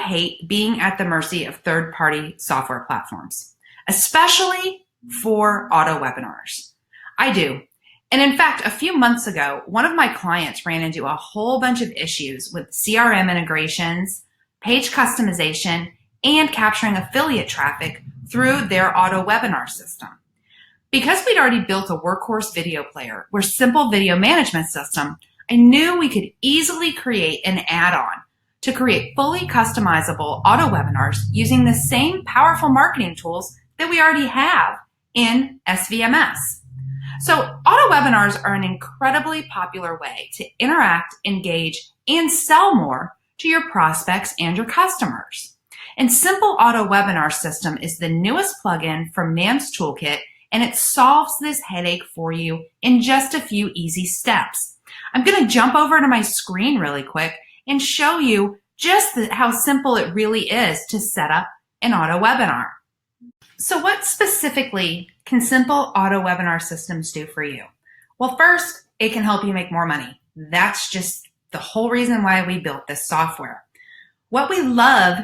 hate being at the mercy of third-party software platforms, especially for auto webinars. I do. And in fact, a few months ago, one of my clients ran into a whole bunch of issues with CRM integrations, page customization, and capturing affiliate traffic through their auto webinar system. Because we'd already built a workhorse video player with Simple Video Management System, I knew we could easily create an add-on to create fully customizable auto webinars using the same powerful marketing tools that we already have in SVMS. So auto webinars are an incredibly popular way to interact, engage, and sell more to your prospects and your customers. And Simple Auto Webinar System is the newest plugin from NAM's toolkit, and it solves this headache for you in just a few easy steps. I'm going to jump over to my screen really quick and show you just how simple it really is to set up an auto webinar. So what specifically can Simple Auto Webinar Systems do for you? Well, first, it can help you make more money. That's just the whole reason why we built this software. What we love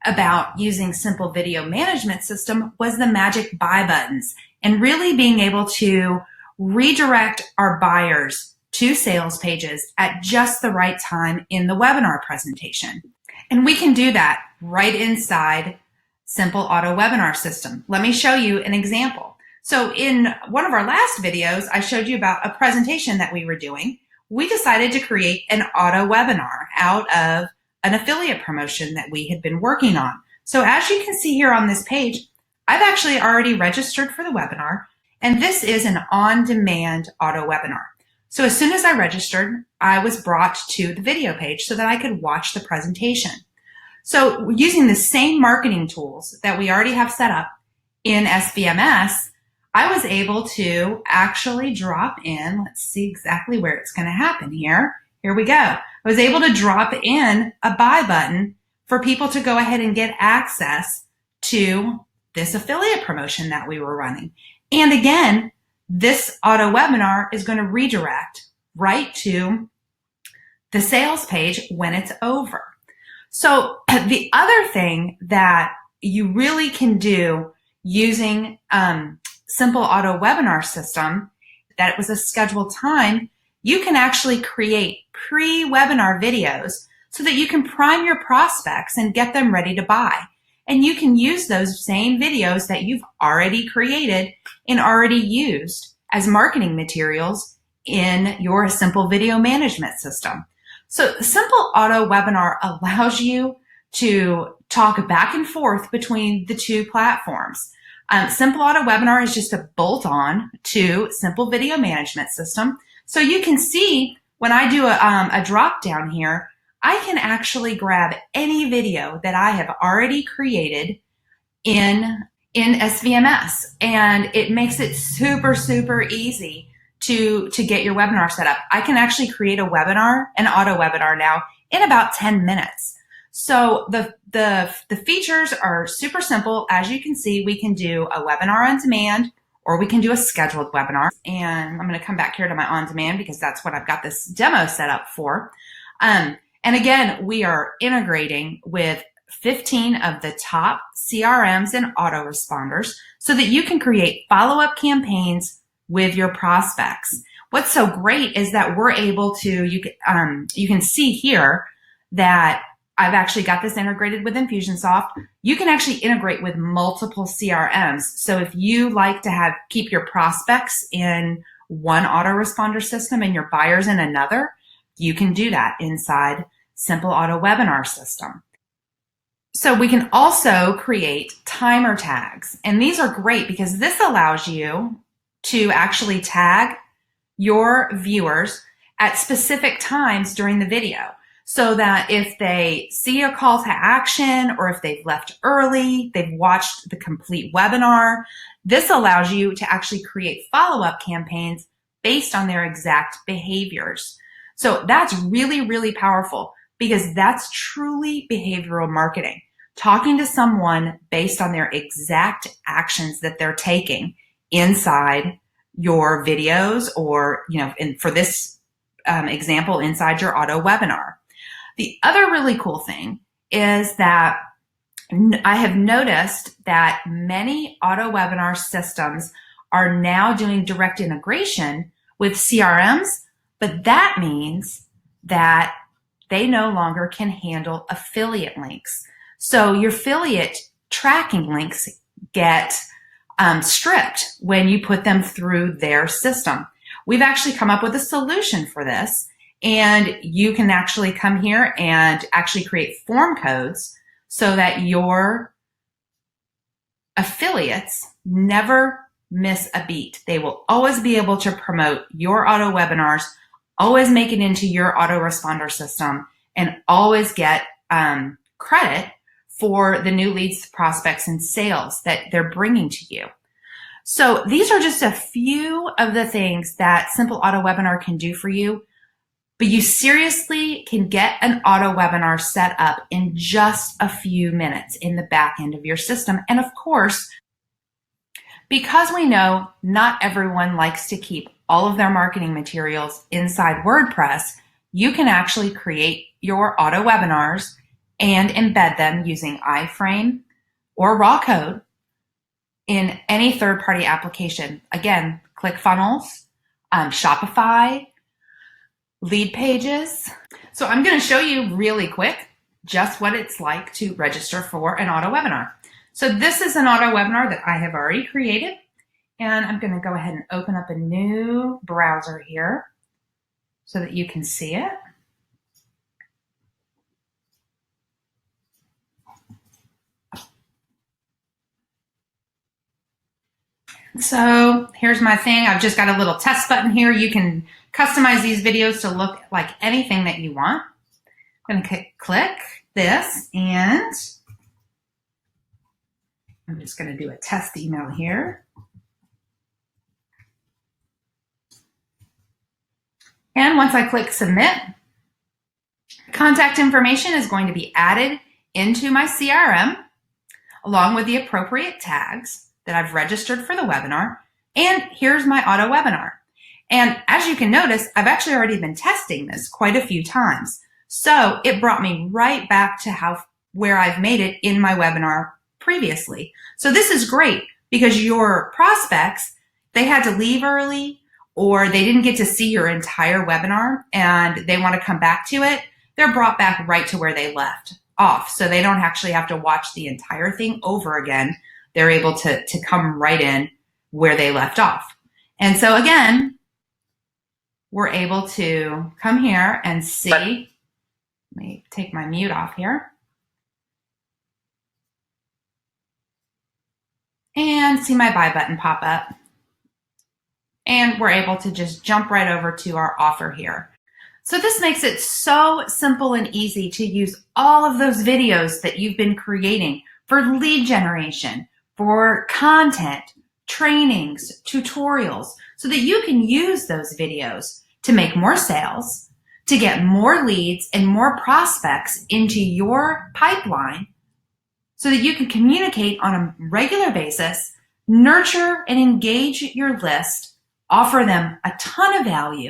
about using Simple Video Management System was the magic buy buttons and really being able to redirect our buyers to sales pages at just the right time in the webinar presentation. And we can do that right inside Simple Auto Webinar System. Let me show you an example. So in one of our last videos, I showed you about a presentation that we were doing. We decided to create an auto webinar out of an affiliate promotion that we had been working on. So as you can see here on this page, I've actually already registered for the webinar, and this is an on-demand auto webinar. So as soon as I registered, I was brought to the video page so that I could watch the presentation. So using the same marketing tools that we already have set up in SVMS, I was able to actually drop in, let's see exactly where it's going to happen here. Here we go. I was able to drop in a buy button for people to go ahead and get access to this affiliate promotion that we were running. And again, this auto webinar is going to redirect right to the sales page when it's over. So the other thing that you really can do using Simple Auto Webinar System, that it was a scheduled time, you can actually create pre-webinar videos so that you can prime your prospects and get them ready to buy. And you can use those same videos that you've already created and already used as marketing materials in your Simple Video Management System. So Simple Auto Webinar allows you to talk back and forth between the two platforms. Simple Auto Webinar is just a bolt-on to Simple Video Management System. So you can see when I do a drop down here, I can actually grab any video that I have already created in SVMS, and it makes it super, super easy to get your webinar set up. I can actually create a webinar, an auto webinar now, in about 10 minutes. So the features are super simple. As you can see, we can do a webinar on demand, or we can do a scheduled webinar. And I'm going to come back here to my on demand because that's what I've got this demo set up for. And again, we are integrating with 15 of the top CRMs and autoresponders so that you can create follow-up campaigns with your prospects. What's so great is that we're able to, you can see here that I've actually got this integrated with Infusionsoft. You can actually integrate with multiple CRMs. So if you like to keep your prospects in one autoresponder system and your buyers in another, you can do that inside Simple Auto Webinar System. So we can also create timer tags. And these are great because this allows you to actually tag your viewers at specific times during the video, so that if they see a call to action or if they've left early, they've watched the complete webinar, this allows you to actually create follow-up campaigns based on their exact behaviors. So that's really, really powerful because that's truly behavioral marketing. Talking to someone based on their exact actions that they're taking inside your videos, or, for this example, inside your auto webinar. The other really cool thing is that I have noticed that many auto webinar systems are now doing direct integration with CRMs, but that means that they no longer can handle affiliate links. So your affiliate tracking links get stripped when you put them through their system. We've actually come up with a solution for this, and you can actually come here and actually create form codes so that your affiliates never miss a beat. They will always be able to promote your auto webinars, always make it into your autoresponder system, and always get credit for the new leads, prospects, and sales that they're bringing to you. So these are just a few of the things that Simple Auto Webinar can do for you, but you seriously can get an auto webinar set up in just a few minutes in the back end of your system. And of course, because we know not everyone likes to keep all of their marketing materials inside WordPress, you can actually create your auto webinars and embed them using iframe or raw code in any third-party application. Again, ClickFunnels, Shopify, Lead Pages. So I'm going to show you really quick just what it's like to register for an auto webinar. So this is an auto webinar that I have already created, and I'm going to go ahead and open up a new browser here so that you can see it. So here's my thing. I've just got a little test button here. You can customize these videos to look like anything that you want. I'm going to click this, and I'm just going to do a test email here. And once I click submit, contact information is going to be added into my CRM along with the appropriate tags that I've registered for the webinar. And here's my auto webinar. And as you can notice, I've actually already been testing this quite a few times. So it brought me right back to where I've made it in my webinar previously. So this is great because your prospects, they had to leave early or they didn't get to see your entire webinar and they want to come back to it. They're brought back right to where they left off. So they don't actually have to watch the entire thing over again. They're able to come right in where they left off. And so again, we're able to come here and see, let me take my mute off here, and see my buy button pop up. And we're able to just jump right over to our offer here. So this makes it so simple and easy to use all of those videos that you've been creating for lead generation, for content, trainings, tutorials, so that you can use those videos to make more sales, to get more leads and more prospects into your pipeline, so that you can communicate on a regular basis, nurture and engage your list, offer them a ton of value,